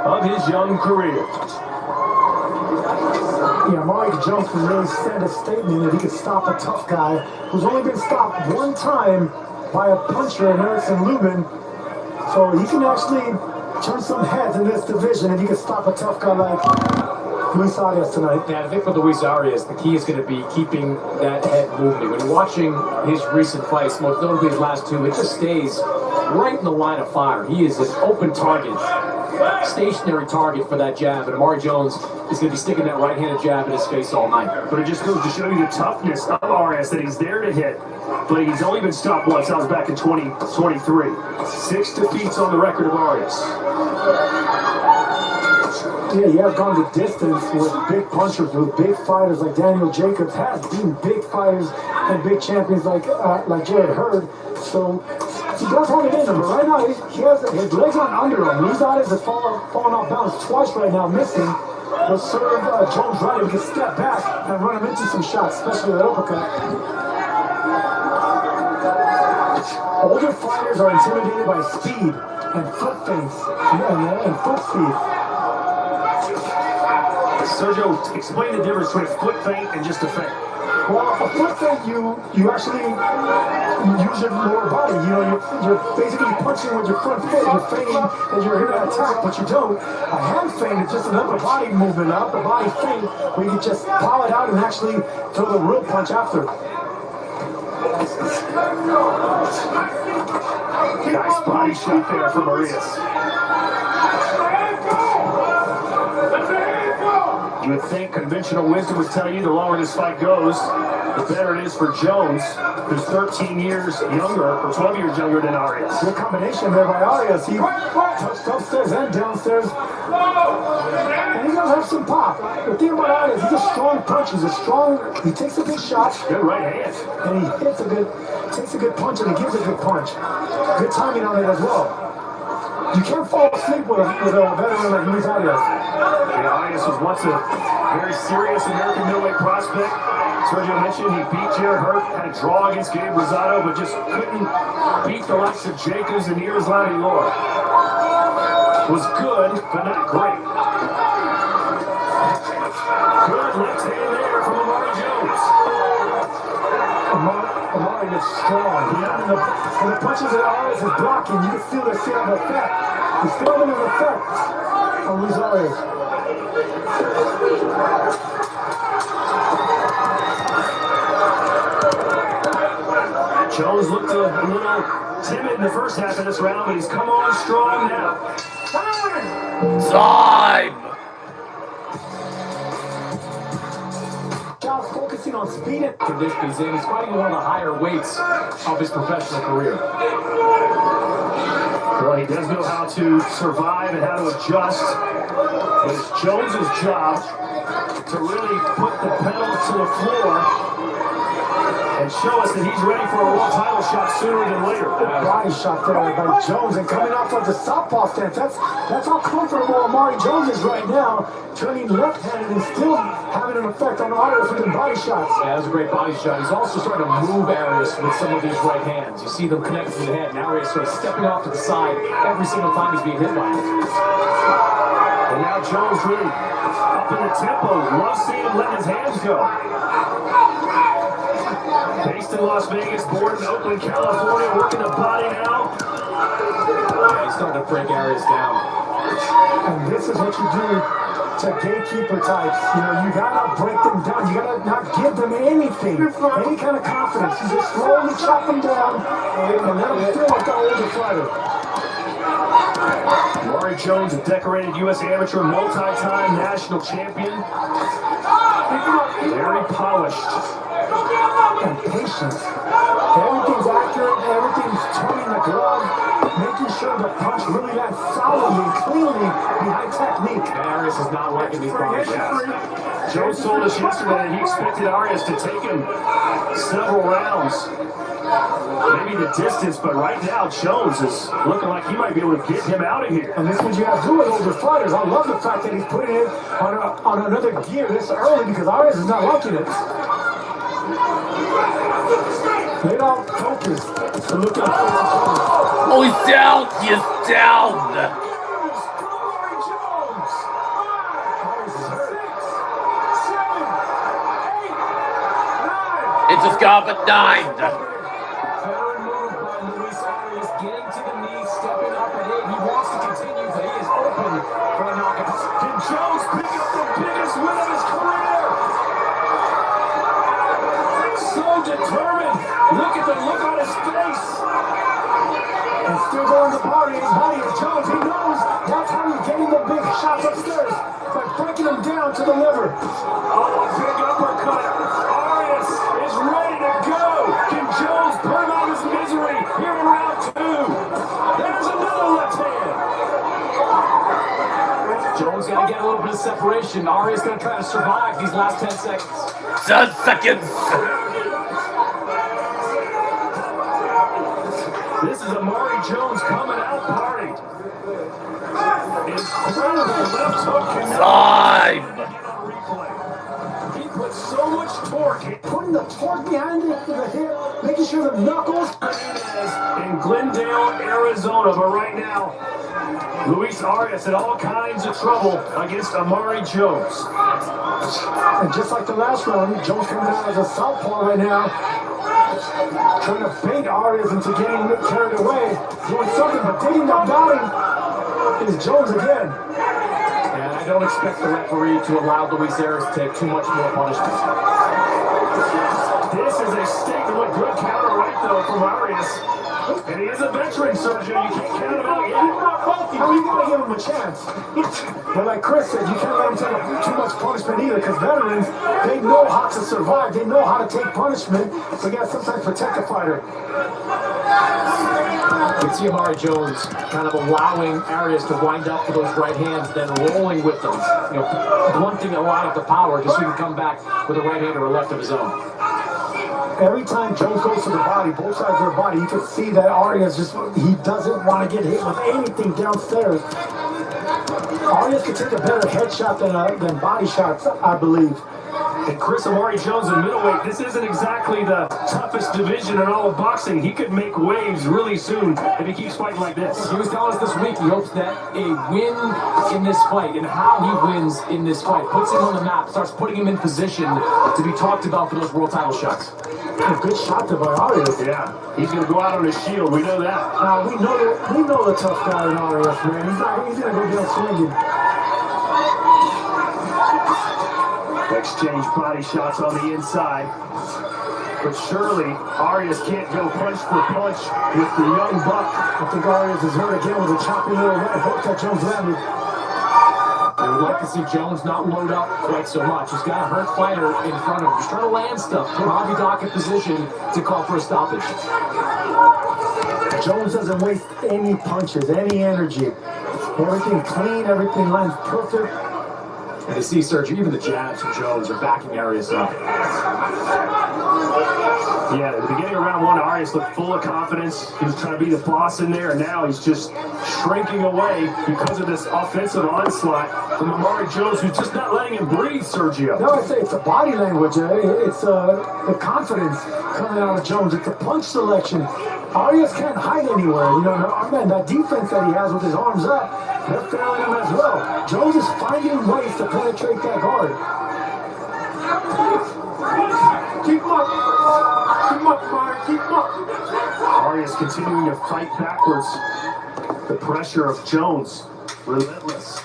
of his young career. Yeah, Amari Jones can really send a statement that he could stop a tough guy who's only been stopped one time by a puncher in Erickson Lubin. So he can actually turn some heads in this division if he can stop a tough guy like Luis Arias tonight. Yeah, I think for Luis Arias, the key is going to be keeping that head moving. When you're watching his recent fights, most notably his last two, it just stays right in the line of fire. He is an open target, stationary target for that jab, and Amari Jones is going to be sticking that right-handed jab in his face all night. But it just goes to show you the toughness of Arias, that he's there to hit. But he's only been stopped once. That was back in 2023. 6 defeats on the record of Arias. Yeah, he has gone the distance with big punchers, with big fighters like Daniel Jacobs, has beaten big fighters and big champions like Jarrett Hurd. So he does have it in him, but right now he has his legs on under him. Luis Arias has fallen off balance twice right now, missing. Will serve Jones right if he can step back and run him into some shots, especially that uppercut. Older fighters are intimidated by speed and foot feints and foot speed. Sergio, explain the difference between a foot feint and just a feint. Well, a foot feint, you actually use your lower body. You know, you're basically punching with your front foot. You're feinting that you're here to attack, but you don't. A hand feint is just another body movement, an upper body feint, where you can just pow it out and actually throw the real punch after. Nice body shot there from Arias. You would think conventional wisdom would tell you the longer this fight goes, the better it is for Jones, who's 13 years younger, or 12 years younger than Arias. Good combination there by Arias. He touched upstairs and downstairs. And he does have some pop. The thing about Arias, he's a strong puncher. He takes a good shot. Good right hand. And he takes a good punch and he gives a good punch. Good timing on it as well. You can't fall asleep with a veteran like Luis Arias. Yeah, Arias was once a very serious American middleweight prospect. Sergio mentioned he beat Jarrett Hurd, had a draw against Gabe Rosado, but just couldn't beat the likes of Jacobs and Yaroslav Lora. Was good, but not great. Good left hand there from Amari Jones. Amari is strong. And the punches that Arias is blocking, you can feel the same effect. He's still having an effect on Luis Arias. Jones looked a little timid in the first half of this round, but he's come on strong now. Time! Jones focusing on speed and Conditions in. He's fighting one of the higher weights of his professional career. Well, he does know how to survive and how to adjust. But it's Jones's job to really put the pedal to the floor and show us that he's ready for a world title shot sooner than later. body shot there by Jones, and coming off of the southpaw stance. That's how comfortable Amari Jones is right now, turning left-handed and still having an effect on Arias with the body shots. Yeah, that was a great body shot. He's also starting to move Arias with some of these right hands. You see them connect to the head, and Arias sort of stepping off to the side every single time he's being hit by it. And now Jones really up in the tempo. Loves seeing him letting his hands go. Based in Las Vegas, born in Oakland, California, working the body now. Yeah, he's starting to break Arias down. And this is what you do to gatekeeper types. You know, you gotta break them down. You gotta not give them anything, any kind of confidence. You just slowly chop them down and let them feel like the older fighter. Amari Jones, a decorated U.S. amateur, multi-time national champion. Very polished. And patience. Everything's accurate, everything's turning the glove, making sure the punch really lands solidly, cleanly, behind technique. Arias is not liking these body shots. Jones told us yesterday that he expected Arias to take him several rounds. Maybe the distance, but right now Jones is looking like he might be able to get him out of here. And this is what you have to do with older fighters. I love the fact that he's putting it on another gear this early because Arias is not liking it. They don't focus. So look at Oh, he's down! He is down! It's a Scarlet 9. Veteran move by Luis Arias, getting to the knee, stepping up ahead. He wants to continue, but he is open for a knockout. Can Jones pick up the biggest win of his career? So determined. Look at the look on his face. And still going to party. His buddy is Jones. He knows that's how he's getting the big shots upstairs. By breaking them down to the liver. Oh, a big uppercut. Arias is ready to go. Can Jones burn out his misery here in round 2? There's another left hand. Jones got to get a little bit of separation. Arias going to try to survive these last 10 seconds. 10 seconds. This is Amari Jones coming out party. Incredible left hook. Time. He put so much torque Putting the torque behind it to the hip. Making sure the knuckles. in Glendale, Arizona. But right now, Luis Arias in all kinds of trouble against Amari Jones. And just like the last round, Jones coming out as a southpaw right now. Trying to bait Arias into getting carried away. Doing something, but digging the body is Jones again. And I don't expect the referee to allow Luis Arias to take too much more punishment. This is a statement with good counter right though from Arias. And he is a veteran, Sergio. You can't count him out yet. I mean, you gotta give him a chance. But like Chris said, you can't let him take too much punishment either, because veterans, they know how to survive. They know how to take punishment. So you gotta sometimes protect the fighter. You can see Amari Jones kind of allowing Arias to wind up for those right hands, then rolling with them, you know, blunting a lot of the power just so he can come back with a right hand or a left of his own. Every time Jones goes to the body, both sides of their body, you can see that Arias he doesn't want to get hit with anything downstairs. Arias could take a better headshot than body shots, I believe. And Chris, Amari Jones in middleweight, this isn't exactly the toughest division in all of boxing. He could make waves really soon if he keeps fighting like this. He was telling us this week he hopes that a win in this fight and how he wins in this fight puts him on the map, starts putting him in position to be talked about for those world title shots. A good shot to Arias. Yeah, he's going to go out on his shield. We know that. We know the tough guy in Arias, man. He's going to go down swinging. Exchange body shots on the inside. But surely Arias can't go punch for punch with the young buck. I think Arias is hurt again with a choppy little right hook that Jones landed. I would like to see Jones not load up quite so much. He's got a hurt fighter in front of him. He's trying to land stuff, put Harvey Dock in position to call for a stoppage. Jones doesn't waste any punches, any energy. Everything clean, everything lands perfect. And to see Sergio, even the jabs from Jones are backing Arias up. Yeah, at the beginning of round 1, Arias looked full of confidence. He was trying to be the boss in there, and now he's just shrinking away because of this offensive onslaught from Amari Jones, who's just not letting him breathe, Sergio. No, I'd say it's a body language. It's the confidence coming out of Jones. It's a punch selection. Arias can't hide anywhere. You know, man, that defense that he has with his arms up, they're failing him as well. Jones is finding ways to penetrate that guard. Keep him up. Keep him up, Mark. Keep him up. Arias continuing to fight backwards. The pressure of Jones, relentless.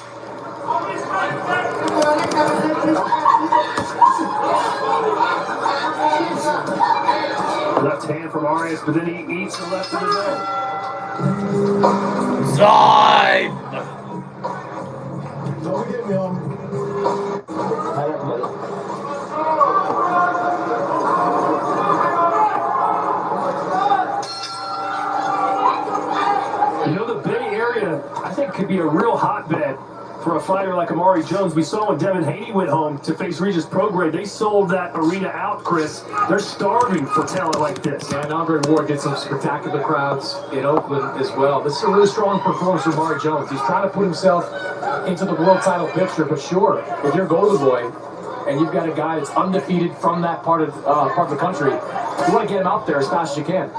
Left hand from Arias, but then he eats the left of his own. Time. Don't forget me, You know, the Bay Area, I think, could be a real hotbed for a fighter like Amari Jones. We saw when Devin Haney went home to face Regis Prograis. They sold that arena out, Chris. They're starving for talent like this. Yeah, and Andre Ward did some spectacular crowds in Oakland as well. This is a really strong performance from Amari Jones. He's trying to put himself into the world title picture, but sure, if you're Golden Boy and you've got a guy that's undefeated from that part of the country, you want to get him out there as fast as you can.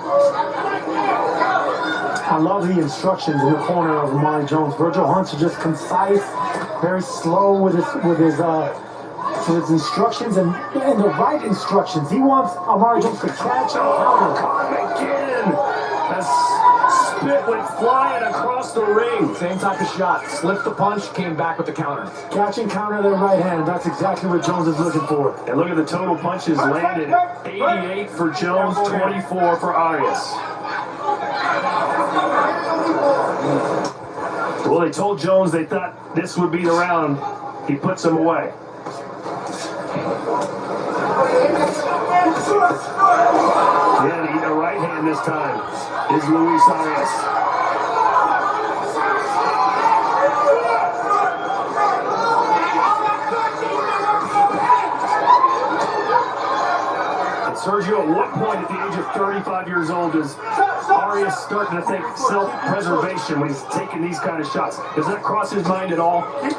I love the instructions in the corner of Amari Jones. Virgil Hunts is just concise, very slow with his So his instructions and the right instructions. He wants Amari Jones to catch and counter. Caught again. A spit went flying across the ring. Same type of shot. Slipped the punch, came back with the counter. Catch and counter their right hand. That's exactly what Jones is looking for. And look at the total punches landed. 88 for Jones, 24 for Arias. Well, they told Jones they thought this would be the round. He puts him away. Yeah, he hit a right hand this time. Is Luis Arias. Sergio, at what point at the age of 35 years old is Arias starting to think self-preservation when he's taking these kind of shots? Does that cross his mind at all? It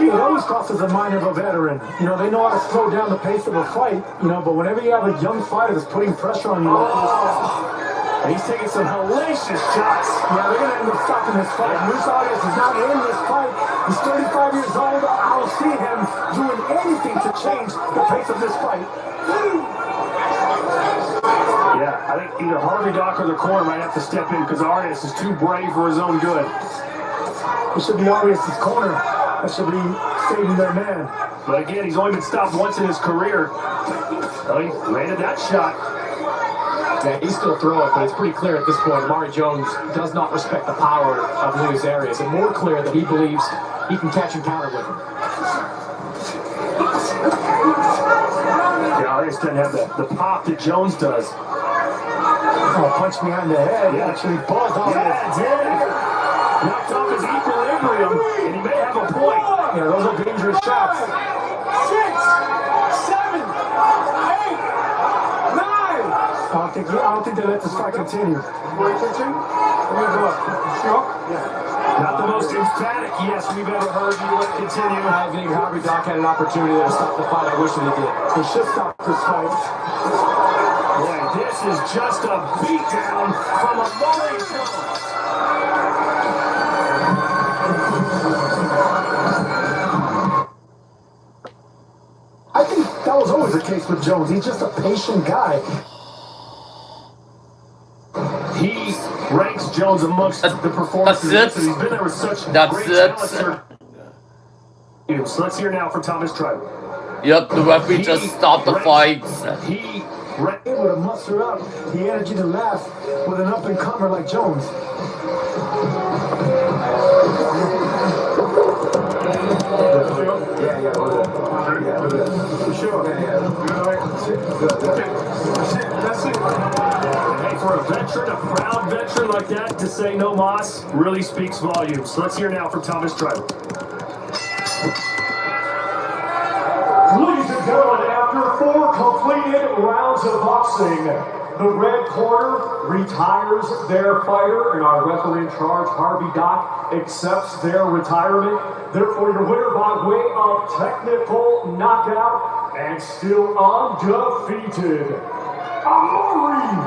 always crosses the mind of a veteran. You know, they know how to slow down the pace of a fight, you know, but whenever you have a young fighter that's putting pressure on you like this, and he's taking some hellacious shots. yeah, they're going to end up stopping this fight. Luis Arias is not in this fight. He's 35 years old. I don't see him doing anything to change the pace of this fight. Yeah, I think either Harvey Dock or the corner might have to step in because Arias is too brave for his own good. It should be Arias' corner. That should be saving their man. But again, he's only been stopped once in his career. Well, he landed that shot. Yeah, he's still throwing, but it's pretty clear at this point Amari Jones does not respect the power of Luis Arias, and more clear that he believes he can catch and counter with him. Yeah, Arias doesn't have the pop that Jones does. Oh, punch behind the head. Yeah. Actually buzzed Arias. Yeah, it did. Knocked off his equilibrium, and he may have a point. Yeah, those are dangerous shots. 6, 7, 8, 9. I don't think they let this fight continue. Not the most emphatic yes we've ever heard. You let it continue. I think Harvey Dock had an opportunity there to stop the fight. I wish that he did. They should stop this fight. Boy, this is just a beatdown from Amari Jones. I think that was always the case with Jones. He's just a patient guy. He ranks Jones amongst the performances. That's it. He's been there with such That's great it. talent. So let's hear now from Thomas Tribe. Yep, the referee just stopped the fight. He Able to muster up the energy to last with an up-and-comer like Jones. Hey, for a veteran, a proud veteran like that, to say no mas really speaks volumes. So let's hear now from Thomas Tribe. Ladies and gentlemen, after 4 completed rounds of boxing, the red corner retires their fighter, and our referee in charge, Harvey Dock, accepts their retirement. Therefore, your winner by way of technical knockout and still undefeated, Amari